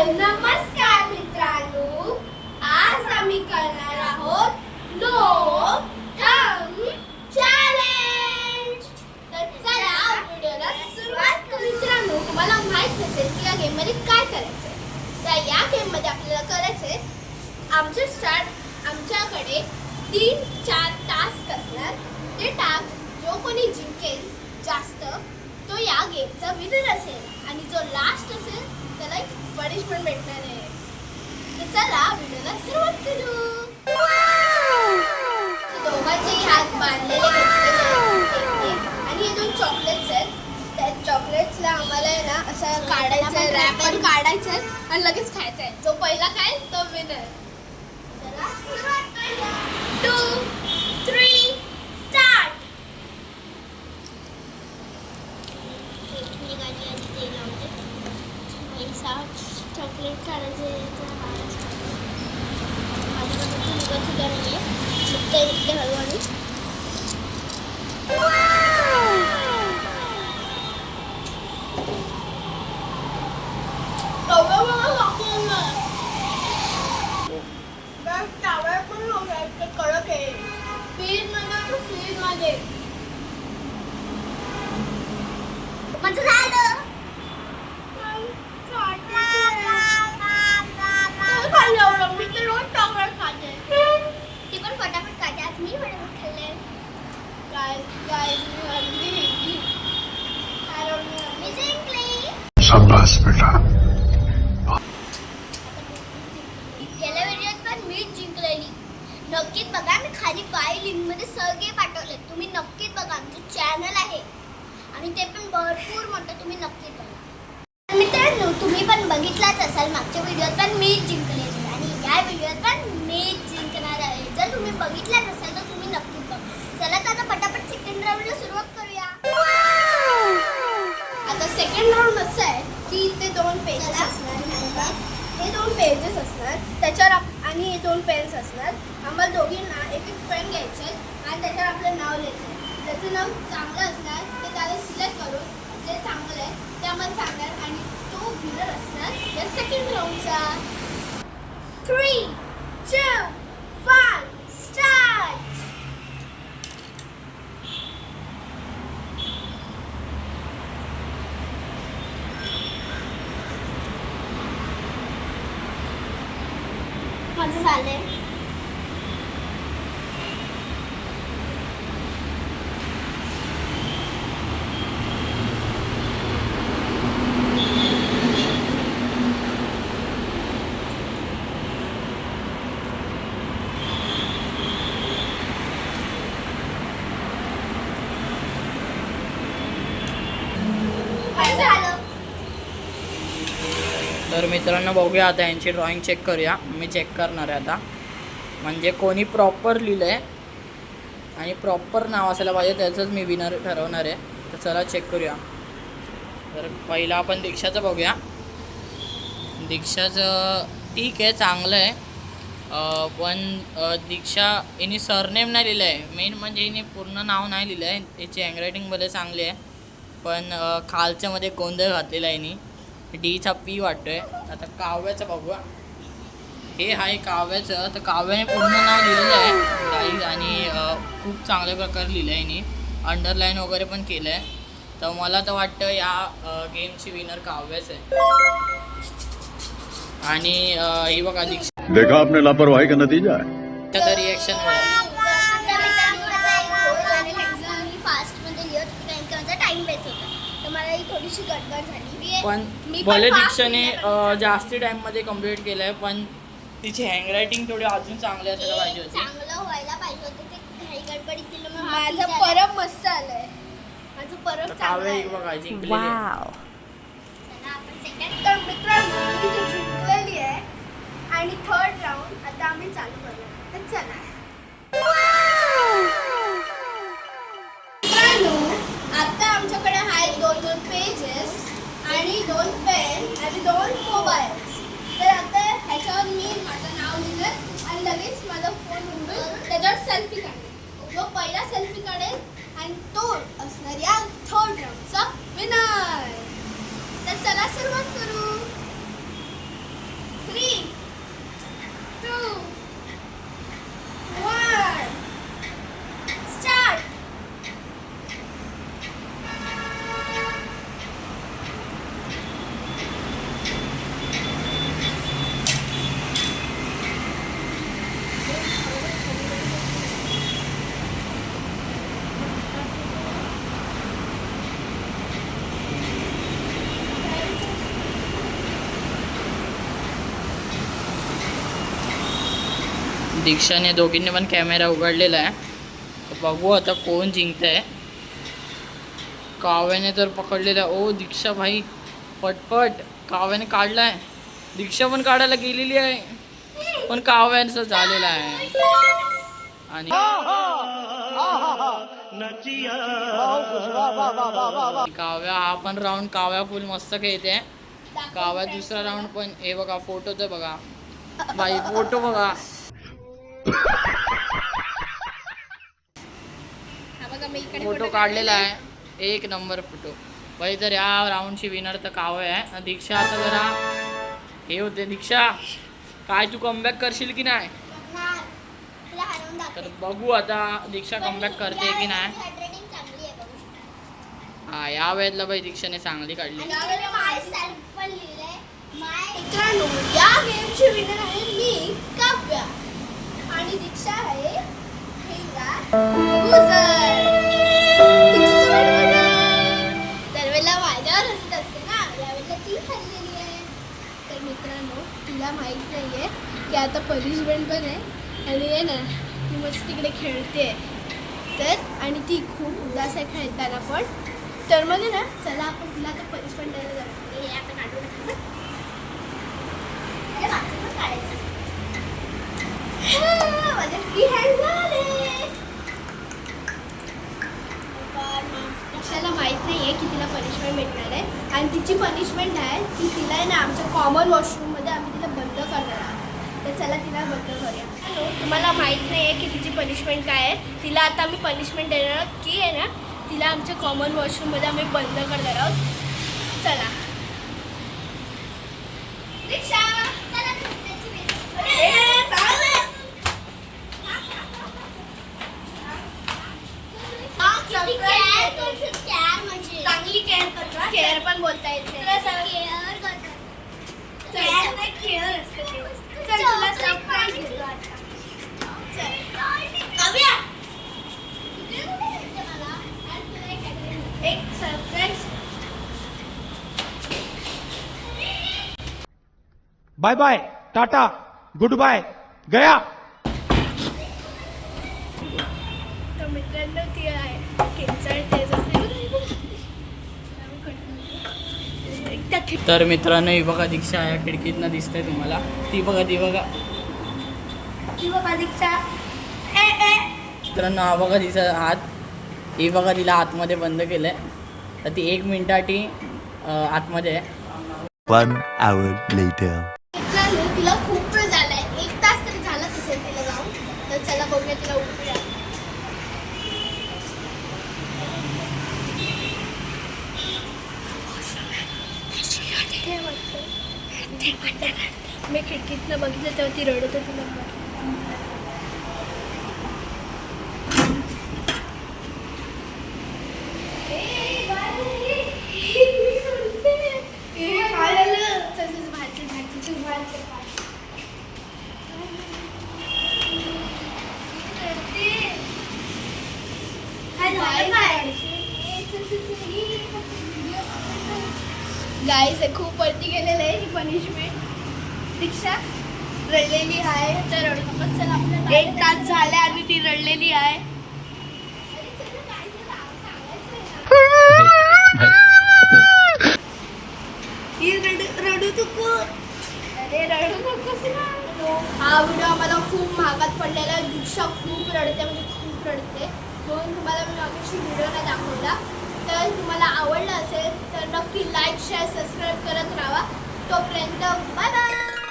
नमस्कार मित्रांनो, आज आम्ही करणार आहोत नो थंब चॅलेंज। तर चला व्हिडिओला सुरुवात करू। मित्रांनो, तुम्हाला माहित नसेल की या गेम मध्ये काय करायचं। तर या गेम मध्ये आपल्याला करायचंय आमच्याकडे 3-4 टास्क असणार। ते टास्क जो कोणी जिंकेल जास्त तो या गेमचा विनर असेल आणि जो लास्ट असेल त्याला एक पनिशमेंट भेटणार आहे। तर चला व्हिडिओला सुरुवात करू। दोघांचे हात बांधलेले आणि हे 2 चॉकलेट्स आहेत। त्या चॉकलेट्सला आम्हाला आहे ना असं काढायचं, रॅपर काढायचं आणि लगेच खायचं आहे। जो पहिला खाईल तो विनर। चला सुरुवात करूया। 2, 3 स्टार्ट। चॉकलेट काढायचे हळूहळू। कडक आहे फ्रीज मध्ये माझं झालं। मी तर रोज चॉकलेट खाते। ती पण फटाफट खाते। आज मी फटाफट खाल्ले। गाइस मी जिंकली। शाबाश बेटा। गेल्या व्हिडिओत पण मीच जिंकलेली। नक्कीच बघा, मी खाली बाय लिंक मध्ये सगळे पाठवले। तुम्ही नक्कीच बघा, आमचं चॅनल आहे आणि ते पण भरपूर मोठं। तुम्ही नक्कीच बघा। मित्रांनो, तुम्ही पण बघितलाच असाल, मागच्या व्हिडिओत पण मीच जिंकलेली आणि या व्हिडिओत पण मीच जिंकणार आहे। जर तुम्ही बघितला नसेल तर तुम्ही नक्कीच बघा। चला तर आता पटापट सेकंड राऊंडला सुरुवात करूया। आता सेकंड राऊंड असं आहे की ते 2 पेजेस असणार। हे 2 पेजेस असणार, त्याच्यावर आणि हे 2 पेन्स असणार। आम्हाला दोघींना एक पेन घ्यायचे आणि त्याच्यावर आपलं नाव लिहायचं। त्याचं नाव चांगलं असणार ते त्याला सिलेक्ट करून जे चांगलं आहे ते आम्हाला सांगणार आणि तो विनर असणार या सेकंड राऊंडचा। 3, 2, 1 स्टार्ट। माझं झालंय। तर मित्रांनो बघूया आता यांची ड्रॉइंग चेक करूया। मी चेक करणार आहे आता, म्हणजे कोणी प्रॉपर लिहिलं आहे आणि प्रॉपर नाव असायला पाहिजे त्याचंच मी विनर ठरवणार आहे। तर चला चेक करूया। तर पहिला आपण दीक्षाचं बघूया। दीक्षाचं ठीक आहे, चांगलं आहे, पण दीक्षा हिने सरनेम नाही लिहिलं आहे। मेन म्हणजे हिने पूर्ण नाव नाही लिहिलं आहे। याची हँडरायटिंगमध्ये चांगली आहे, पण खालच्यामध्ये गोंधळ घातलेला आहे हिने। डीचा पी वाटतोय। आता काव्याचं बघूया। हे आहे काव्याचं। तर काव्याने पूर्ण नाव लिहिलेलं आहे गाईज आणि खूप चांगल्या प्रकारे लिहिलं आहे हिने, अंडरलाईन वगैरे पण केलं आहे। तर मला तर वाटतं या गेमची विनर काव्याच आहे। आणि ही बघा दीक्षा, देखा आपने लापरवाही का नतीजा है। त्याचं रिॲक्शन फास्ट मध्ये लिहत होती कारण की माझा टाइम वेस्ट होता, तर मला ही थोडीशी गडबड झाली। पण भले दीक्षाने जास्ती टाइममध्ये कंप्लीट केलं आहे, पण तिची हँडरायटिंग थोडी अजून चांगली असायला पाहिजे होती। चांगलं व्हायला पाहिजे होतं, ते घाई गडबडीत केलं। माझं परम मस्त आलंय। माझं परम चांगलं आहे। बघा जिंकलेली आहे। चला आपण सेकंड तर मित्रांनो मी तर जिंकलेली आहे आणि थर्ड राऊंड आता आम्ही चालू करूया। तर चला मित्रांनो, आता आमच्याकडे आहेत 2 पेजेस आणि 2 पेन आणि 2 मोबाईल्स। तर आता ह्याच्यावर मी माझं नाव लिहिलं आणि लगेच माझा फोन उघडून त्याच्यावर सेल्फी काढेल। जो पहिला सेल्फी काढेल आणि तो असणार या थर्ड राऊंडचा विनर। तर चला सुरुवात करू। दीक्षाने दोघींनी पण कॅमेरा उघडलेला आहे. तर बघू आता कोण जिंकतंय. काव्याने तर पकडलेला. ओ दीक्षा भाई पटपट. काव्याने काढलाय. दीक्षा पण काढायला गेलेली आहे पण काव्याचं झालेला आहे. आणि काव्या हा पण राऊंड काव्या फुल मस्त खेळते. काव्या दुसरा राऊंड पण. हे बघा फोटो तर बघा भाई. फोटो बघा. फोटो काढलेला आहे. एक नंबर फोटो भाई. तर या राऊंडची विनर तर काव्य आहे. दीक्षा आता जरा हे होते. दीक्षा काय तू कमबॅक करशील की नाही. तर बघू आता दीक्षा कमबॅक करते की नाही. हा या वेळेला बाई दीक्षाने चांगली काढली. मित्रांनो या गेमची विनर आहे मी काव्या आणि दीक्षा आहे दरवेळेला माझ्यावर हसत असते ना. यावेळेला ती हरलेली आहे. तर मित्रांनो तिला माहीत नाही आहे की आता पनिशमेंट पण आहे आणि आहे ना ती मस्त तिकडे खेळते. तर आणि ती खूप उदास आहे खेळताना पण. तर मग ना चला आपण तिला आता पनिशमेंट द्यायला जातो. हे आता काढून माझे फ्री हँड झाले. दीक्षाला माहीत नाही आहे की तिला पनिशमेंट भेटणार आहे आणि तिची पनिशमेंट आहे की तिला आहे ना आमच्या कॉमन वॉशरूममध्ये आम्ही तिला बंद करणार आहोत. तर चला तिला बंद करूया. हॅलो तुम्हाला माहीत नाही आहे की तिची पनिशमेंट काय आहे. तिला आता आम्ही पनिशमेंट देणार आहोत की आहे ना तिला आमच्या कॉमन वॉशरूममध्ये आम्ही बंद करणार आहोत. चला दीक्षा चांगली केअर करतो. केअर पण बोलता येते. एक surprise. Bye bye tata goodbye गया. तर मित्रांनो ती आहे किंचाळते. तर मित्रांनो ही बघा दीक्षा या खिडकीतनं दिसतंय तुम्हाला. ती बघा ती बघा. दीक्षा मित्रांनो हा बघा तिचा हात. ही बघा तिला आतमध्ये बंद केलंय. तर ती 1 मिनिटासाठी आतमध्ये आहे. 1 hour later. मित्रांनो तिला खूप वेळ झालाय. 1 तास तरी झाला असेल तिला जाऊन. तर चला बघूया तिला उठूया. मी खिडकीतनं बघितलं तेव्हा ती रडत होती. गाईस खूप वरती गेलेलं आहे ही पनिशमेंट. दीक्षा रडलेली आहे. तर रडू नकोस. चल आपल्याला 1 तास झाले आणि ती रडलेली आहे. रडू नको. अरे रडू नकोस ना. हा व्हिडिओ आम्हाला खूप महागात पडलेला आहे. दीक्षा खूप रडते म्हणजे खूप रडते. म्हणून तुम्हाला मी मागची व्हिडिओ नाही दाखवला. तर तुम्हाला आवडलं असेल तर नक्की लाईक शेअर सबस्क्राईब करत राहा. तोपर्यंत बाय बाय.